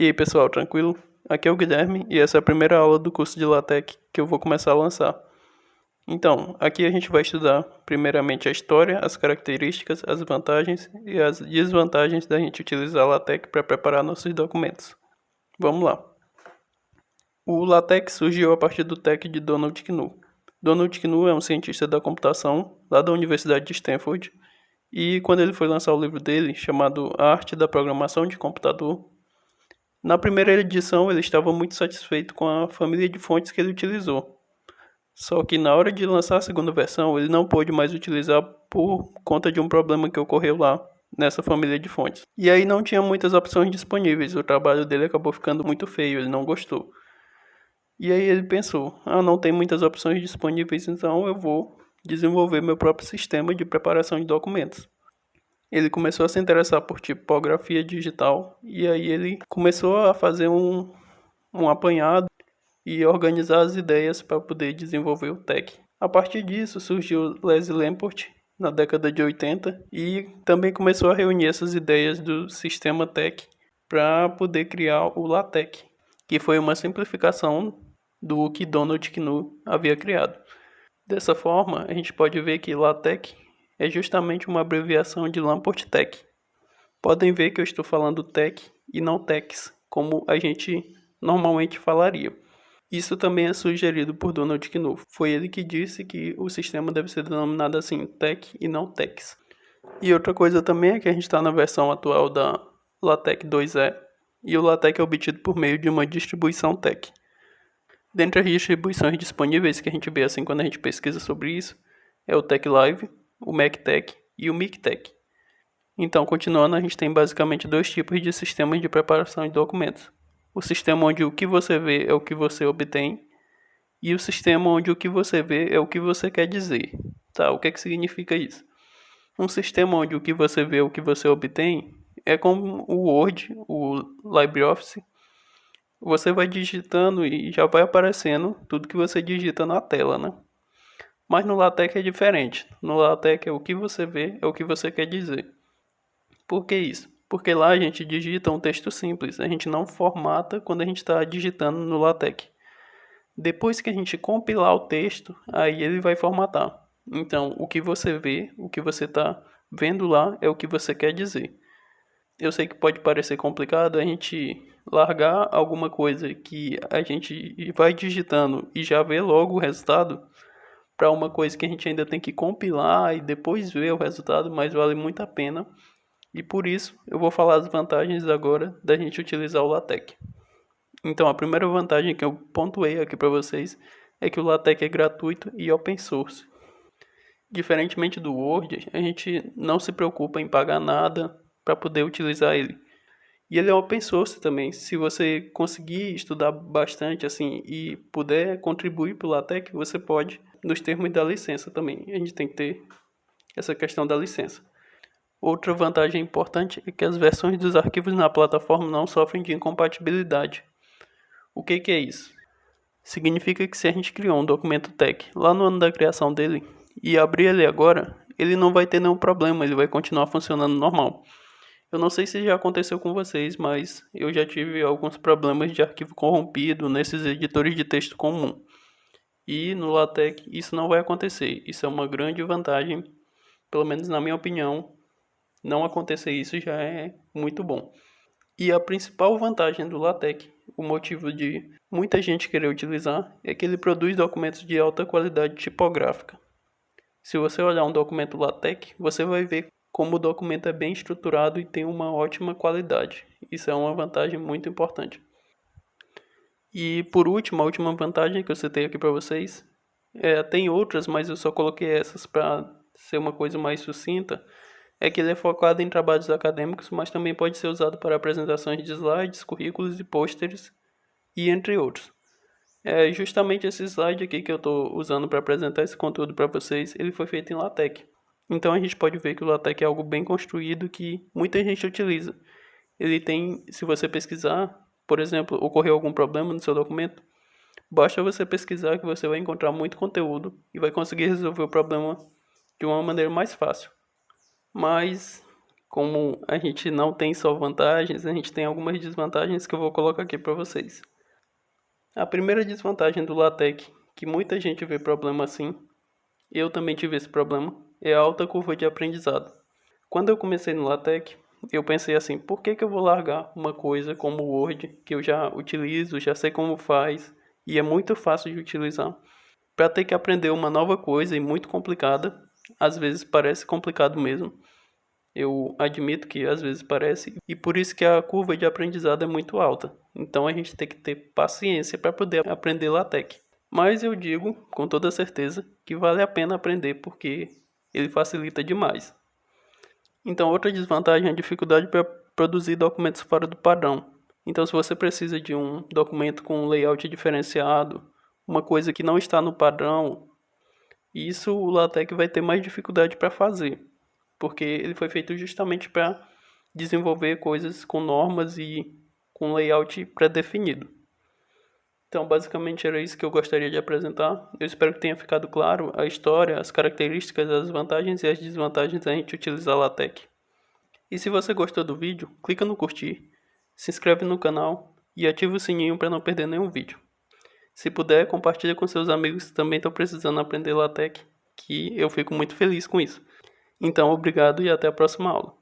E aí pessoal, tranquilo? Aqui é o Guilherme e essa é a primeira aula do curso de LaTeX que eu vou começar a lançar. Então, aqui a gente vai estudar primeiramente a história, as características, as vantagens e as desvantagens da gente utilizar LaTeX para preparar nossos documentos. Vamos lá. O LaTeX surgiu a partir do TeX de Donald Knuth. Donald Knuth é um cientista da computação lá da Universidade de Stanford e quando ele foi lançar o livro dele, chamado A Arte da Programação de Computador, na primeira edição ele estava muito satisfeito com a família de fontes que ele utilizou. Só que na hora de lançar a segunda versão, ele não pôde mais utilizar por conta de um problema que ocorreu lá nessa família de fontes. E aí não tinha muitas opções disponíveis, o trabalho dele acabou ficando muito feio, ele não gostou. E aí ele pensou, não tem muitas opções disponíveis, então eu vou desenvolver meu próprio sistema de preparação de documentos. Ele começou a se interessar por tipografia digital e aí ele começou a fazer um apanhado e organizar as ideias para poder desenvolver o TeX. A partir disso surgiu Leslie Lamport na década de 80 e também começou a reunir essas ideias do sistema TeX para poder criar o LaTeX, que foi uma simplificação do que Donald Knuth havia criado. Dessa forma, a gente pode ver que LaTeX é justamente uma abreviação de Lamport TeX. Podem ver que eu estou falando TeX e não TeX, como a gente normalmente falaria. Isso também é sugerido por Donald Knuth. Foi ele que disse que o sistema deve ser denominado assim, TeX e não TeX. E outra coisa também é que a gente está na versão atual da LaTeX 2E, e o LaTeX é obtido por meio de uma distribuição TeX. Dentre as distribuições disponíveis que a gente vê assim quando a gente pesquisa sobre isso, é o TeX Live, o MacTeX e o MikTeX. Então, continuando, a gente tem basicamente dois tipos de sistemas de preparação de documentos. O sistema onde o que você vê é o que você obtém, e o sistema onde o que você vê é o que você quer dizer. Tá, o que é que significa isso? Um sistema onde o que você vê é o que você obtém é como o Word, o LibreOffice. Você vai digitando e já vai aparecendo tudo que você digita na tela, né? Mas no LaTeX é diferente. No LaTeX é o que você vê, é o que você quer dizer. Por que isso? Porque lá a gente digita um texto simples, a gente não formata quando a gente está digitando no LaTeX. Depois que a gente compilar o texto, aí ele vai formatar. Então, o que você vê, o que você está vendo lá é o que você quer dizer. Eu sei que pode parecer complicado a gente largar alguma coisa que a gente vai digitando e já vê logo o resultado para uma coisa que a gente ainda tem que compilar e depois ver o resultado, mas vale muito a pena. E por isso eu vou falar as vantagens agora da gente utilizar o LaTeX. Então a primeira vantagem que eu pontuei aqui para vocês é que o LaTeX é gratuito e open source. Diferentemente do Word, a gente não se preocupa em pagar nada para poder utilizar ele. E ele é open source também. Se você conseguir estudar bastante assim e puder contribuir para o LaTeX, você pode, nos termos da licença também. A gente tem que ter essa questão da licença. Outra vantagem importante é que as versões dos arquivos na plataforma não sofrem de incompatibilidade. O que é isso? Significa que se a gente criou um documento TeX lá no ano da criação dele e abrir ele agora, ele não vai ter nenhum problema, ele vai continuar funcionando normal. Eu não sei se já aconteceu com vocês, mas eu já tive alguns problemas de arquivo corrompido nesses editores de texto comum. E no LaTeX isso não vai acontecer. Isso é uma grande vantagem, pelo menos na minha opinião. Não acontecer isso já é muito bom. E a principal vantagem do LaTeX, o motivo de muita gente querer utilizar, é que ele produz documentos de alta qualidade tipográfica. Se você olhar um documento LaTeX, você vai ver como o documento é bem estruturado e tem uma ótima qualidade. Isso é uma vantagem muito importante. E por último, a última vantagem que eu citei aqui para vocês, tem outras, mas eu só coloquei essas para ser uma coisa mais sucinta, é que ele é focado em trabalhos acadêmicos, mas também pode ser usado para apresentações de slides, currículos e pôsteres, e entre outros. É justamente esse slide aqui que eu estou usando para apresentar esse conteúdo para vocês, ele foi feito em LaTeX. Então a gente pode ver que o LaTeX é algo bem construído que muita gente utiliza. Ele tem, se você pesquisar, por exemplo, ocorreu algum problema no seu documento, basta você pesquisar que você vai encontrar muito conteúdo e vai conseguir resolver o problema de uma maneira mais fácil. Mas, como a gente não tem só vantagens, a gente tem algumas desvantagens que eu vou colocar aqui para vocês. A primeira desvantagem do LaTeX, que muita gente vê problema assim, eu também tive esse problema, é a alta curva de aprendizado. Quando eu comecei no LaTeX, eu pensei assim, por que eu vou largar uma coisa como o Word, que eu já utilizo, já sei como faz, e é muito fácil de utilizar, para ter que aprender uma nova coisa e muito complicada, às vezes parece complicado mesmo, eu admito que às vezes parece, e por isso que a curva de aprendizado é muito alta. Então a gente tem que ter paciência para poder aprender LaTeX. Mas eu digo com toda certeza que vale a pena aprender porque ele facilita demais. Então outra desvantagem é a dificuldade para produzir documentos fora do padrão. Então se você precisa de um documento com um layout diferenciado, uma coisa que não está no padrão, isso o LaTeX vai ter mais dificuldade para fazer, porque ele foi feito justamente para desenvolver coisas com normas e com layout pré-definido. Então, basicamente era isso que eu gostaria de apresentar. Eu espero que tenha ficado claro a história, as características, as vantagens e as desvantagens da gente utilizar LaTeX. E se você gostou do vídeo, clica no curtir, se inscreve no canal e ativa o sininho para não perder nenhum vídeo. Se puder, compartilha com seus amigos que também estão precisando aprender LaTeX, que eu fico muito feliz com isso. Então, obrigado e até a próxima aula.